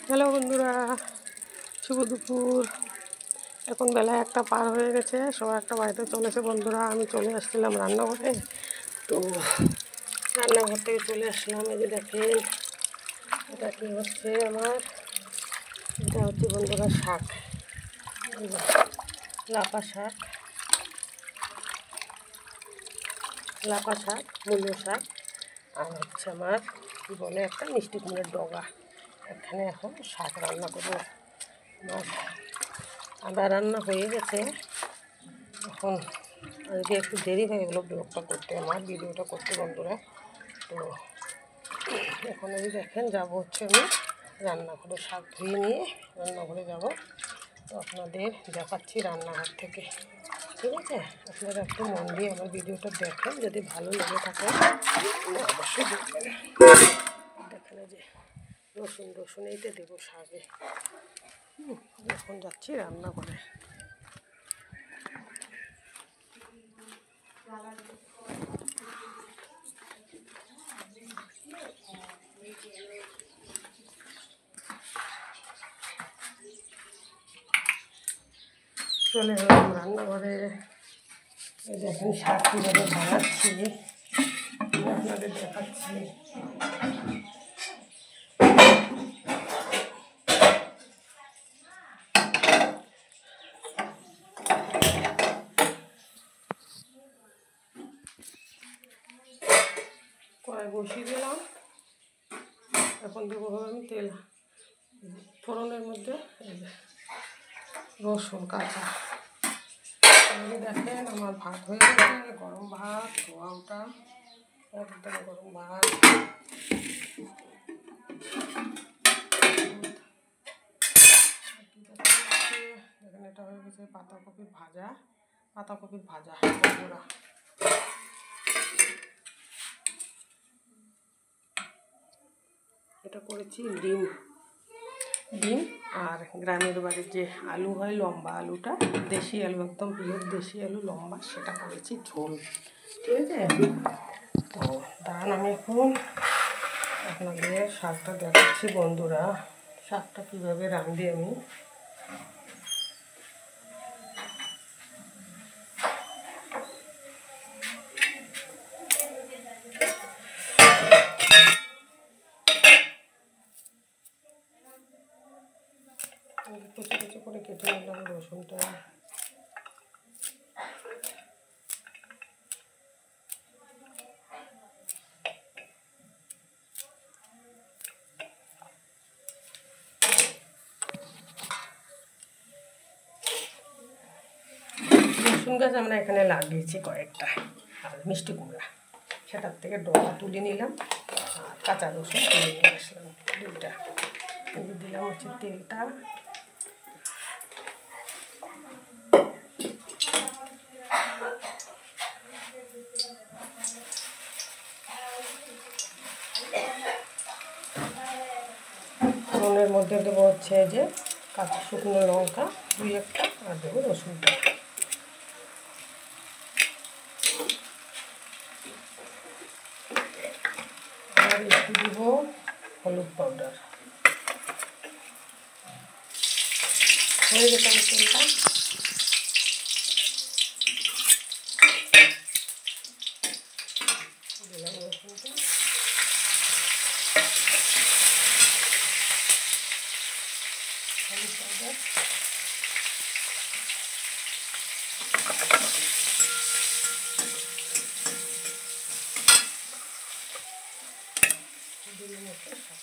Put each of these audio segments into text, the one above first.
Hello বন্ধুরা, শুভ দুপুর। এখন বেলা 1টা পার হয়ে গেছে, সবাই একটা বাড়িতে চলেছে বন্ধুরা। আমি চলে আসছিলাম রান্নাঘরে, তো রান্নাঘর থেকে চলে আসলাম। এই যে দেখেন, এটা কি হচ্ছে আমার, এটা হচ্ছে বন্ধুরা শাক, লাফা শাক, মূলো শাক, আর হচ্ছে আমার কী বলে একটা মিষ্টি কুমড়োর ডগা। এখানে এখন শাক রান্না করবো। আমার আদা রান্না হয়ে গেছে। এখন আজকে একটু দেরি হয়ে গেলো ব্লগটা করতে, আমার ভিডিওটা করতে বন্ধুরা। তো এখন আমি দেখেন যাবো হচ্ছে আমি রান্নাঘরে, শাক ধুয়ে নিয়ে রান্নাঘরে যাব। তো আপনাদের দেখাচ্ছি রান্নাঘর থেকে, ঠিক আছে? আপনারা একটু মন দিয়ে আমার ভিডিওটা দেখেন, যদি ভালো লেগে থাকে অবশ্যই দেখবেন। দেখেন যে রসুন এইটা দেবো শাকে। এখন যাচ্ছি রান্নাঘরে। চলে এলাম রান্নাঘরে। এই দেখেন শাক কীভাবে বানাচ্ছি, আপনাদের দেখাচ্ছি। কড়াই বসিয়ে দিলাম, এখন দেবো আমি তেল। ফোড়নের মধ্যে রসুন কাঁচা। দেখেন আমার ভাত হয়ে গেছে, গরম ভাত, ধোয়া ওটা একদম গরম ভাত। দেখেন এটা হয়ে গেছে পাতাকপির ভাজা বন্ধুরা। এটা করেছি ডিম আর গ্রামের বাড়ির যে আলু হয় লম্বা আলুটা, দেশি আলু, একদম পিওর দেশি আলু লম্বা, সেটা করেছি ঝোল, ঠিক আছে? তো দাঁড়ান আমি এখন আপনাদের শাকটা দেখাচ্ছি বন্ধুরা, শাকটা কীভাবে রাঁধি আমি। কুচি কুচি করে কেটে নিলাম রসুনটা। রসুন গাছ আমরা এখানে লাগিয়েছি কয়েকটা, আর মিষ্টি কুমড়া, সেটার থেকে ডগা তুলে নিলাম, আর কাঁচা রসুন তুলে নিয়ে আসলাম দুইটা। দিলাম হচ্ছে তেলটা, ফোড়নের মধ্যে দেবো হচ্ছে যে কাঁচা শুকনো লঙ্কা 2-1টা, আর দেবো রসুনটা। আর একটু দেবো হলুদ পাউডার। হয়ে গেছে আমার তেলটা। দিলাম রসুনটা, হলুদ পাউডার, দিলাম হচ্ছে শাক।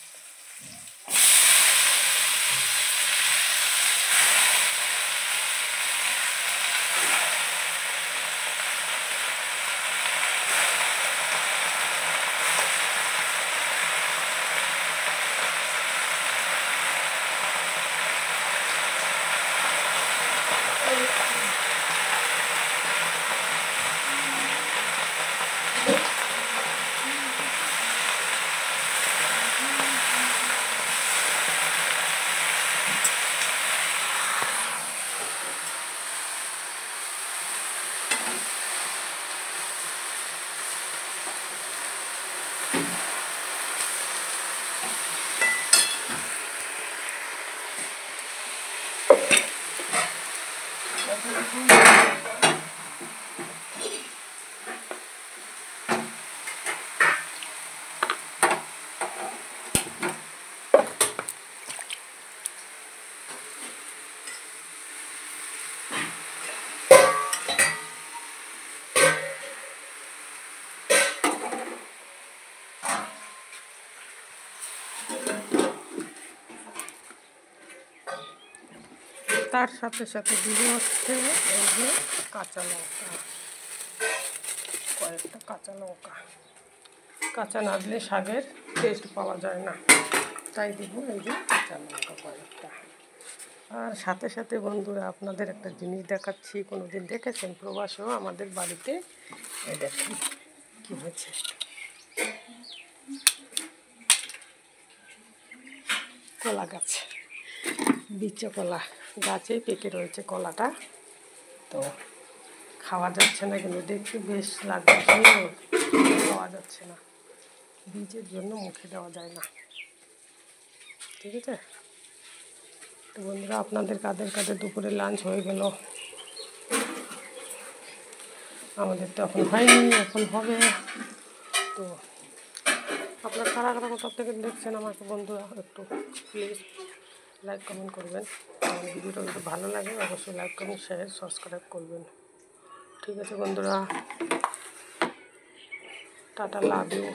তার সাথে সাথে দিয়ে হচ্ছে এই যে কাঁচা লঙ্কা, কয়েকটা কাঁচা লঙ্কা। কাঁচা না দিলে শাকের টেস্ট পাওয়া যায় না, তাই দিব এই যে কাঁচা লঙ্কা কয়েকটা। আর সাথে সাথে বন্ধুরা আপনাদের একটা জিনিস দেখাচ্ছি, কোনো দিন দেখেছেন প্রবাসেও আমাদের বাড়িতে এই দেখেন কী হয়েছে, কলা গাছ, বিচে কলা গাছে পেকে রয়েছে কলাটা, তো খাওয়া যাচ্ছে না কিন্তু দেখতে বেশ লাগছে, খাওয়া যাচ্ছে না, বীজের জন্য মুখে দেওয়া যায় না। ঠিক আছে, তো বন্ধুরা আপনাদের কাদের কাদের দুপুরে লাঞ্চ হয়ে গেল? আমাদের তো এখন হয়নি, এখন হবে। তো আপনারা কারা কারা কোথা থেকে দেখছেন আমাকে বন্ধুরা একটু প্লিজ লাইক কমেন্ট করবেন। আমার ভিডিওটা যদি ভালো লাগে অবশ্যই লাইক কমেন্ট শেয়ার সাবস্ক্রাইব করবেন। ঠিক আছে বন্ধুরা, টাটা, লাভ ইউ।